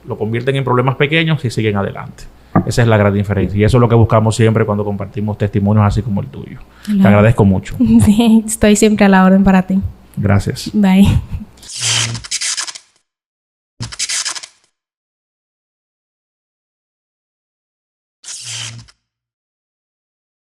lo convierten en problemas pequeños y siguen adelante. Esa es la gran diferencia. Y eso es lo que buscamos siempre cuando compartimos testimonios así como el tuyo. Claro. Te agradezco mucho. Sí, estoy siempre a la orden para ti. Gracias. Bye.